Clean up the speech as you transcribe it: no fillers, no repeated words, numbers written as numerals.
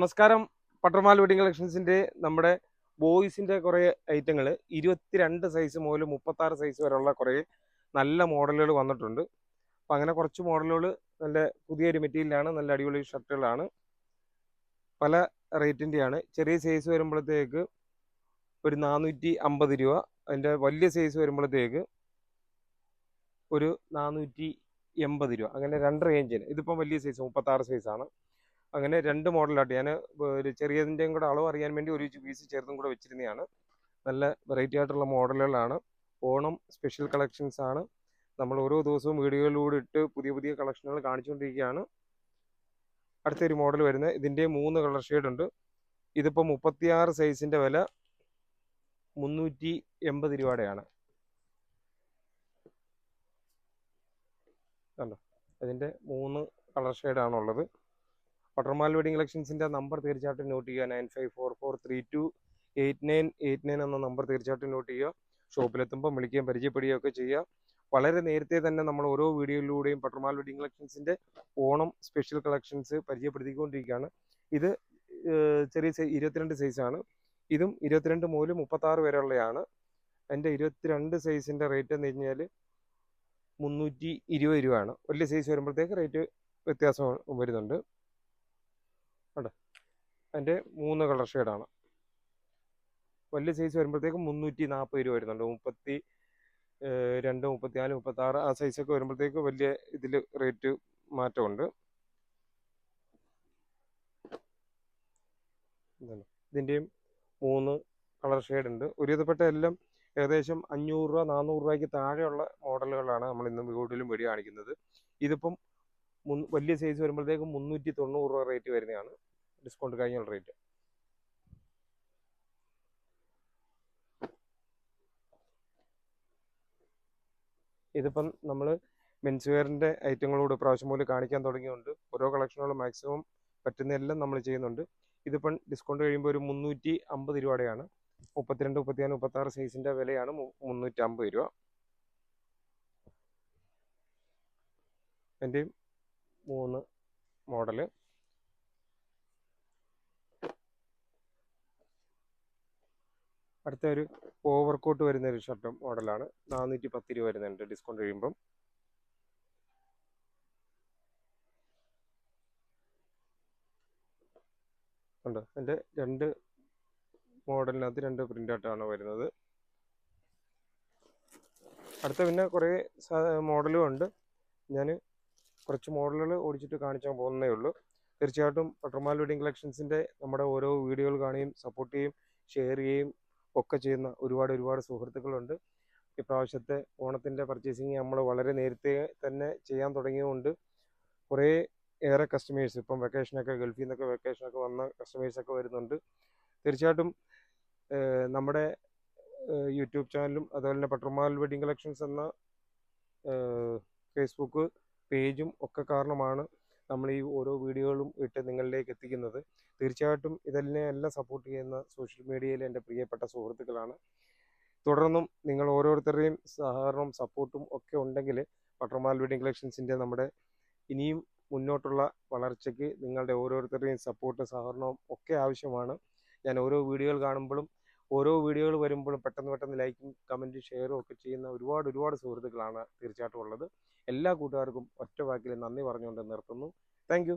നമസ്കാരം. പട്ടർമാൽ വെഡിങ് കളക്ഷൻസിൻ്റെ നമ്മുടെ ബോയ്സിൻ്റെ കുറേ ഐറ്റങ്ങൾ 22 സൈസ് മുതൽ 36 സൈസ് വരെയുള്ള കുറേ നല്ല മോഡലുകൾ വന്നിട്ടുണ്ട്. അപ്പോൾ അങ്ങനെ കുറച്ച് മോഡലുകൾ നല്ല പുതിയൊരു മെറ്റീരിയലാണ്, നല്ല അടിപൊളി ഷർട്ടുകളാണ്, പല റേറ്റിൻ്റെയാണ്. ചെറിയ സൈസ് വരുമ്പോഴത്തേക്ക് ഒരു 450 രൂപ, അതിൻ്റെ വലിയ സൈസ് വരുമ്പോഴത്തേക്ക് ഒരു 480 രൂപ, അങ്ങനെ രണ്ട് റേഞ്ചിന്. ഇതിപ്പം വലിയ സൈസ് 36 സൈസാണ്. അങ്ങനെ രണ്ട് മോഡലായിട്ട് ഞാൻ ഒരു ചെറിയതിൻ്റെയും കൂടെ അളവ് അറിയാൻ വേണ്ടി ഒരു പീസ് ചേർത്തും കൂടെ വെച്ചിരുന്നതാണ്. നല്ല വെറൈറ്റി ആയിട്ടുള്ള മോഡലുകളാണ്, ഓണം സ്പെഷ്യൽ കളക്ഷൻസ് ആണ്. നമ്മൾ ഓരോ ദിവസവും വീഡിയോയിലൂടെ ഇട്ട് പുതിയ പുതിയ കളക്ഷനുകൾ കാണിച്ചുകൊണ്ടിരിക്കുകയാണ്. അടുത്തൊരു മോഡൽ വരുന്നത്, ഇതിൻ്റെ 3 കളർ ഷെയ്ഡ് ഉണ്ട്. ഇതിപ്പോൾ 36 സൈസിൻ്റെ വില 380 രൂപയുടെയാണ്. കണ്ടോ, അതിൻ്റെ 3 കളർ ഷെയ്ഡാണുള്ളത്. പട്ടർമാൽ വെഡിങ് കളക്ഷൻസിൻ്റെ നമ്പർ തീർച്ചയായിട്ടും നോട്ട് ചെയ്യുക. 9544328989 എന്ന നമ്പർ തീർച്ചയായിട്ടും നോട്ട് ചെയ്യുക. ഷോപ്പിലെത്തുമ്പോൾ വിളിക്കുകയും പരിചയപ്പെടുകയും ഒക്കെ ചെയ്യുക. വളരെ നേരത്തെ തന്നെ നമ്മൾ ഓരോ വീഡിയോയിലൂടെയും പട്ടർമാൽ വെഡിങ് കളക്ഷൻസിൻ്റെ ഓണം സ്പെഷ്യൽ കളക്ഷൻസ് പരിചയപ്പെടുത്തിക്കൊണ്ടിരിക്കുകയാണ്. ഇത് ചെറിയ 22 സൈസാണ്. ഇതും 22 മുതൽ 36 വരെയുള്ളതാണ്. അതിൻ്റെ 22 സൈസിൻ്റെ റേറ്റ് എന്ന് കഴിഞ്ഞാൽ 320 രൂപയാണ്. വലിയ സൈസ് വരുമ്പോഴത്തേക്ക് റേറ്റ് വ്യത്യാസം വരുന്നുണ്ട്. ഉണ്ട്, അതിൻ്റെ 3 കളർ ഷെയ്ഡാണ്. വലിയ സൈസ് വരുമ്പോഴത്തേക്കും 340 രൂപ വരുന്നുണ്ട്. 32, 34, 36 ആ സൈസൊക്കെ വരുമ്പോഴത്തേക്ക് വലിയ ഇതിൽ റേറ്റ് മാറ്റമുണ്ട്. ഇതിൻ്റെയും 3 കളർ ഷെയ്ഡ് ഉണ്ട്. ഒരുവിധപ്പെട്ട എല്ലാം ഏകദേശം 500 രൂപ 400 രൂപയ്ക്ക് താഴെയുള്ള മോഡലുകളാണ് നമ്മൾ ഇന്ന് വീഡിയോയിലും വീഡിയോ കാണിക്കുന്നത്. ഇതിപ്പം വലിയ സൈസ് വരുമ്പോഴത്തേക്കും 390 രൂപ റേറ്റ് വരുന്നതാണ്, ഡിസ്കൗണ്ട് കഴിഞ്ഞുള്ള റേറ്റ്. ഇതിപ്പം നമ്മൾ മെൻസ് വെയറിൻ്റെ ഐറ്റങ്ങളോട് പ്രാവശ്യം പോലെ കാണിക്കാൻ തുടങ്ങിയുണ്ട്. ഓരോ കളക്ഷനുകളും മാക്സിമം പറ്റുന്നതെല്ലാം നമ്മൾ ചെയ്യുന്നുണ്ട്. ഇതിപ്പം ഡിസ്കൗണ്ട് കഴിയുമ്പോൾ ഒരു 350 രൂപയുടെയാണ്. 32, 34, 36 സൈസിൻ്റെ വിലയാണ് 350 രൂപ. അതിൻ്റെയും 3 മോഡല്. അടുത്ത ഒരു ഓവർകോട്ട് വരുന്ന ഒരു ഷർട്ട് മോഡലാണ്. 410 രൂപ വരുന്നുണ്ട് ഡിസ്കൗണ്ട് കഴിയുമ്പം. ഉണ്ട്, അതിൻ്റെ 2 മോഡലിനകത്ത് 2 പ്രിൻ്റായിട്ടാണ് വരുന്നത്. അടുത്ത പിന്നെ കുറേ മോഡലും ഉണ്ട്. ഞാൻ കുറച്ച് മോഡലുകൾ ഓടിച്ചിട്ട് കാണിച്ചാൽ പോകുന്നേ ഉള്ളൂ. തീർച്ചയായിട്ടും പട്ടർമാൽ വെഡിങ് കളക്ഷൻസിൻ്റെ നമ്മുടെ ഓരോ വീഡിയോകൾ കാണുകയും സപ്പോർട്ട് ചെയ്യുകയും ഷെയർ ചെയ്യുകയും ഒക്കെ ചെയ്യുന്ന ഒരുപാട് സുഹൃത്തുക്കളുണ്ട്. ഇപ്രാവശ്യത്തെ ഓണത്തിൻ്റെ പർച്ചേസിങ് നമ്മൾ വളരെ നേരത്തെ തന്നെ ചെയ്യാൻ തുടങ്ങിയതുകൊണ്ട് കുറേ ഏറെ കസ്റ്റമേഴ്സ് ഇപ്പം വെക്കേഷനൊക്കെ ഗൾഫിൽ നിന്നൊക്കെ വെക്കേഷനൊക്കെ വന്ന കസ്റ്റമേഴ്സൊക്കെ വരുന്നുണ്ട്. തീർച്ചയായിട്ടും നമ്മുടെ യൂട്യൂബ് ചാനലും അതുപോലെ തന്നെ പട്ടർമാൽ വെഡിങ് കളക്ഷൻസ് എന്ന ഫേസ്ബുക്ക് പേജും ഒക്കെ കാരണമാണ് നമ്മൾ ഈ ഓരോ വീഡിയോകളും ഇട്ട് നിങ്ങളിലേക്ക് എത്തിക്കുന്നത്. തീർച്ചയായിട്ടും ഇതെല്ലാം സപ്പോർട്ട് ചെയ്യുന്ന സോഷ്യൽ മീഡിയയിലെ എൻ്റെ പ്രിയപ്പെട്ട സുഹൃത്തുക്കളാണ്. തുടർന്നും നിങ്ങൾ ഓരോരുത്തരുടെയും സഹകരണവും സപ്പോർട്ടും ഒക്കെ ഉണ്ടെങ്കിൽ പട്ടർമാൽ വെഡിങ് കളക്ഷൻസിൻ്റെ നമ്മുടെ ഇനിയും മുന്നോട്ടുള്ള വളർച്ചയ്ക്ക് നിങ്ങളുടെ ഓരോരുത്തരുടെയും സപ്പോർട്ടും സഹകരണവും ഒക്കെ ആവശ്യമാണ്. ഞാൻ ഓരോ വീഡിയോകൾ കാണുമ്പോഴും ഓരോ വീഡിയോകൾ വരുമ്പോഴും പെട്ടെന്ന് ലൈക്കും കമൻറ്റും ഷെയറും ഒക്കെ ചെയ്യുന്ന ഒരുപാട് സുഹൃത്തുക്കളാണ് തീർച്ചയായിട്ടും ഉള്ളത്. എല്ലാ കൂട്ടുകാർക്കും ഒറ്റ വാക്കിൽ നന്ദി പറഞ്ഞുകൊണ്ട് നിർത്തുന്നു. Thank you.